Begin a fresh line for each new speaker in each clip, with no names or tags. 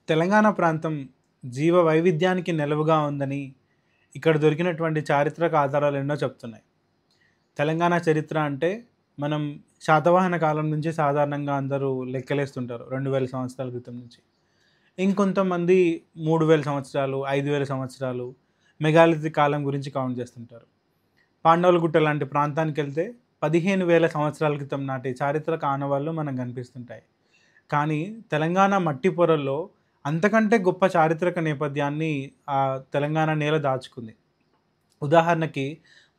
తెలంగాణ ప్రాంతం జీవ వైవిధ్యానికి నెలవుగా ఉందని ఇక్కడ దొరికినటువంటి చారిత్రక ఆధారాలు ఎన్నో చెప్తున్నాయి. తెలంగాణ చరిత్ర అంటే మనం శాతవాహన కాలం నుంచి సాధారణంగా అందరూ లెక్కలేస్తుంటారు 2000 సంవత్సరాల క్రితం నుంచి. ఇంకొంతమంది 3000 సంవత్సరాలు, 5000 సంవత్సరాలు మెగాలిథిక్ కాలం గురించి కౌంట్ చేస్తుంటారు. పాండవులగుట్ట లాంటి ప్రాంతానికెళ్తే 15,000 సంవత్సరాల క్రితం నాటి చారిత్రక ఆనవాళ్ళు మనకు కనిపిస్తుంటాయి. కానీ తెలంగాణ మట్టి పొరల్లో అంతకంటే గొప్ప చారిత్రక నేపథ్యాన్ని తెలంగాణ నేల దాచుకుంది. ఉదాహరణకి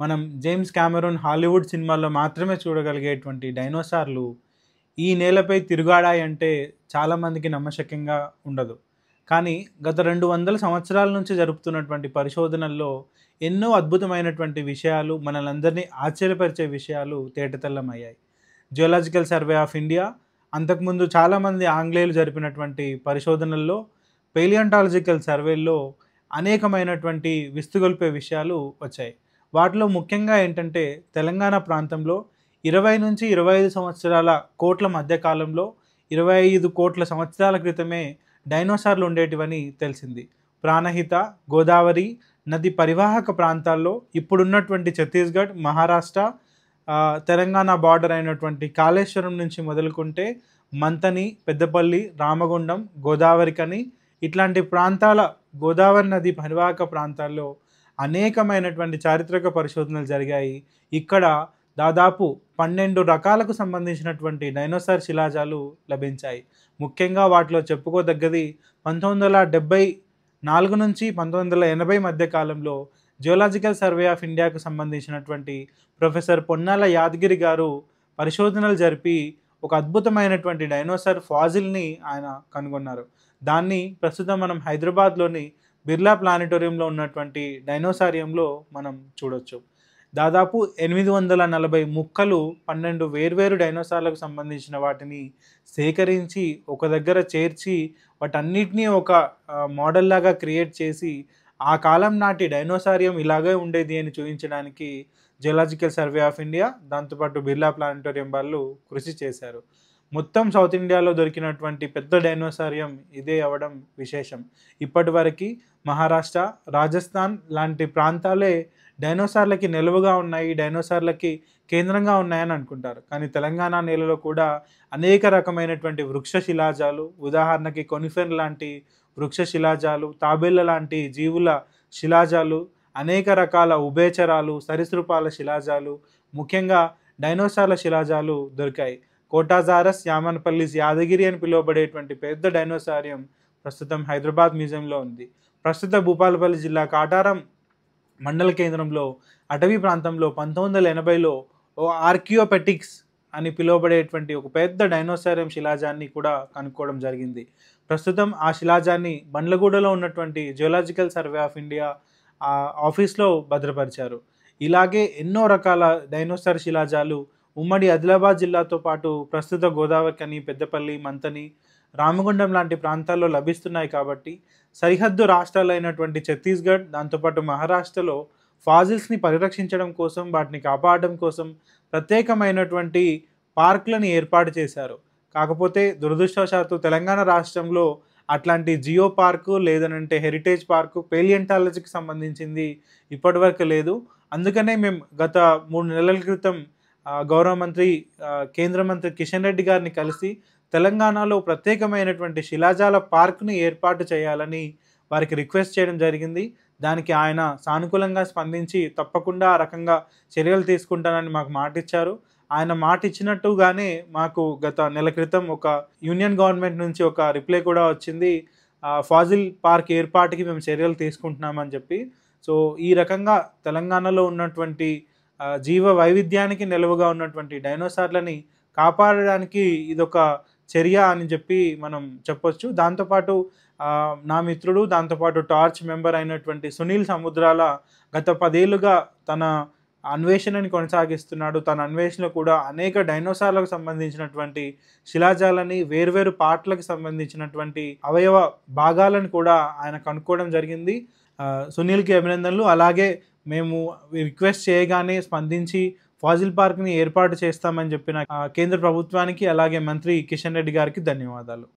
మనం జేమ్స్ కామెరూన్ హాలీవుడ్ సినిమాల్లో మాత్రమే చూడగలిగేటువంటి డైనోసార్లు ఈ నేలపై తిరుగాడాయంటే చాలామందికి నమ్మశక్యంగా ఉండదు. కానీ గత 200 సంవత్సరాల నుంచి జరుపుతున్నటువంటి పరిశోధనల్లో ఎన్నో అద్భుతమైనటువంటి విషయాలు, మనలందరినీ ఆశ్చర్యపరిచే విషయాలు తేటతెల్లమయ్యాయి. జియోలాజికల్ సర్వే ఆఫ్ ఇండియా అంతకుముందు చాలామంది ఆంగ్లేయులు జరిపినటువంటి పరిశోధనల్లో, పేలియంటాలజికల్ సర్వేల్లో అనేకమైనటువంటి విస్తుగొల్పే విషయాలు వచ్చాయి. వాటిలో ముఖ్యంగా ఏంటంటే తెలంగాణ ప్రాంతంలో 20 నుంచి 25 సంవత్సరాల కోట్ల మధ్యకాలంలో 25 కోట్ల సంవత్సరాల క్రితమే డైనోసార్లు ఉండేటివని తెలిసింది. ప్రాణహిత, గోదావరి నది పరివాహక ప్రాంతాల్లో ఇప్పుడున్నటువంటి ఛత్తీస్గఢ్, మహారాష్ట్ర, తెలంగాణ బార్డర్ అయినటువంటి కాళేశ్వరం నుంచి మొదలుకుంటే మంతని, పెద్దపల్లి, రామగుండం, గోదావరికని ఇట్లాంటి ప్రాంతాల గోదావరి నది పరివాహక ప్రాంతాల్లో అనేకమైనటువంటి చారిత్రక పరిశోధనలు జరిగాయి. ఇక్కడ దాదాపు 12 రకాలకు సంబంధించినటువంటి డైనోసార్ శిలాజాలు లభించాయి. ముఖ్యంగా వాటిలో చెప్పుకోదగ్గది 1974 నుంచి 1980 మధ్య కాలంలో జియోలాజికల్ సర్వే ఆఫ్ ఇండియాకు సంబంధించినటువంటి ప్రొఫెసర్ పొన్నాల యాదగిరి గారు పరిశోధనలు జరిపి ఒక అద్భుతమైనటువంటి డైనోసార్ ఫాజిల్ని ఆయన కనుగొన్నారు. దాన్ని ప్రస్తుతం మనం హైదరాబాద్లోని బిర్లా ప్లానిటోరియంలో ఉన్నటువంటి డైనోసారియంలో మనం చూడొచ్చు. దాదాపు 840 ముక్కలు 12 వేర్వేరు డైనోసార్లకు సంబంధించిన వాటిని సేకరించి ఒక దగ్గర చేర్చి వాటన్నిటినీ ఒక మోడల్ లాగా క్రియేట్ చేసి ఆ కాలం నాటి డైనోసారియం ఇలాగే ఉండేది అని చూపించడానికి జియోలాజికల్ సర్వే ఆఫ్ ఇండియా, దాంతోపాటు బిర్లా ప్లానిటోరియం వాళ్ళు కృషి చేశారు. మొత్తం సౌత్ ఇండియాలో దొరికినటువంటి పెద్ద డైనోసారియం ఇదే అవ్వడం విశేషం. ఇప్పటి వరకు మహారాష్ట్ర, రాజస్థాన్ లాంటి ప్రాంతాలే డైనోసార్లకి నెలవుగా ఉన్నాయి, డైనోసార్లకి కేంద్రంగా ఉన్నాయని అనుకుంటారు. కానీ తెలంగాణ నేలలో కూడా అనేక రకమైనటువంటి వృక్ష శిలాజాలు, ఉదాహరణకి కొనిఫెర్ లాంటి వృక్ష శిలాజాలు, తాబేళ్ల లాంటి జీవుల శిలాజాలు, అనేక రకాల ఉభయచరాలు, సరీసృపాల శిలాజాలు, ముఖ్యంగా డైనోసార్ల శిలాజాలు దొరికాయి. కోటాజారస్ యామనపల్లిస్ యాదగిరి అని పిలువబడేటువంటి పెద్ద డైనోసారియం ప్రస్తుతం హైదరాబాద్ మ్యూజియంలో ఉంది. ప్రస్తుత భూపాలపల్లి జిల్లా కాటారం మండల కేంద్రంలో అటవీ ప్రాంతంలో 1980లో ఆర్కియోపెటిక్స్ అని పిలువబడేటువంటి ఒక పెద్ద డైనోసారియం శిలాజాన్ని కూడా కనుక్కోవడం జరిగింది. ప్రస్తుతం ఆ శిలాజాన్ని బండ్లగూడలో ఉన్నటువంటి జియోలాజికల్ సర్వే ఆఫ్ ఇండియా ఆఫీస్లో భద్రపరిచారు. ఇలాగే ఎన్నో రకాల డైనోసార్ శిలాజాలు ఉమ్మడి ఆదిలాబాద్ జిల్లాతో పాటు ప్రస్తుత గోదావరికని, పెద్దపల్లి, మంతని, రామగుండం లాంటి ప్రాంతాల్లో లభిస్తున్నాయి. కాబట్టి సరిహద్దు రాష్ట్రాలైనటువంటి ఛత్తీస్గఢ్, దాంతోపాటు మహారాష్ట్రలో ఫాజిల్స్ని పరిరక్షించడం కోసం, వాటిని కాపాడడం కోసం ప్రత్యేకమైనటువంటి పార్కులను ఏర్పాటు చేశారు. కాకపోతే దురదృష్టవశాత్తు తెలంగాణ రాష్ట్రంలో అట్లాంటి జియో పార్కు, లేదనంటే హెరిటేజ్ పార్కు, పేలియంటాలజీకి సంబంధించింది ఇప్పటివరకు లేదు. అందుకనే మేము గత 3 నెలల క్రితం గౌరవ మంత్రి, కేంద్ర మంత్రి కిషన్ రెడ్డి గారిని కలిసి తెలంగాణలో ప్రత్యేకమైనటువంటి శిలాజాల పార్క్ని ఏర్పాటు చేయాలని వారికి రిక్వెస్ట్ చేయడం జరిగింది. దానికి ఆయన సానుకూలంగా స్పందించి తప్పకుండా ఆ రకంగా చర్యలు తీసుకుంటానని మాకు మాట ఇచ్చారు. ఆయన మాట ఇచ్చినట్టుగానే మాకు గత నెల క్రితం ఒక యూనియన్ గవర్నమెంట్ నుంచి ఒక రిప్లై కూడా వచ్చింది. ఫాజిల్ పార్క్ ఏర్పాటుకి మేము చర్యలు తీసుకుంటున్నామని చెప్పి. సో ఈ రకంగా తెలంగాణలో ఉన్నటువంటి జీవ వైవిధ్యానికి నెలవుగా ఉన్నటువంటి డైనోసార్లని కాపాడడానికి ఇదొక చర్య అని చెప్పి మనం చెప్పొచ్చు. దాంతోపాటు నా మిత్రుడు, దాంతోపాటు టార్చ్ మెంబర్ అయినటువంటి సునీల్ సముద్రాల గత 10 ఏళ్ళుగా తన అన్వేషణని కొనసాగిస్తున్నాడు. తన అన్వేషణలో కూడా అనేక డైనోసార్లకు సంబంధించినటువంటి శిలాజాలని, వేర్వేరు పార్ట్లకు సంబంధించినటువంటి అవయవ భాగాలను కూడా ఆయన కనుక్కోవడం జరిగింది. సునీల్కి అభినందనలు. అలాగే మేము రిక్వెస్ట్ చేయగానే స్పందించి ఫాజిల్ పార్క్ని ఏర్పాటు చేస్తామని చెప్పిన కేంద్ర ప్రభుత్వానికి, అలాగే మంత్రి కిషన్ రెడ్డి గారికి ధన్యవాదాలు.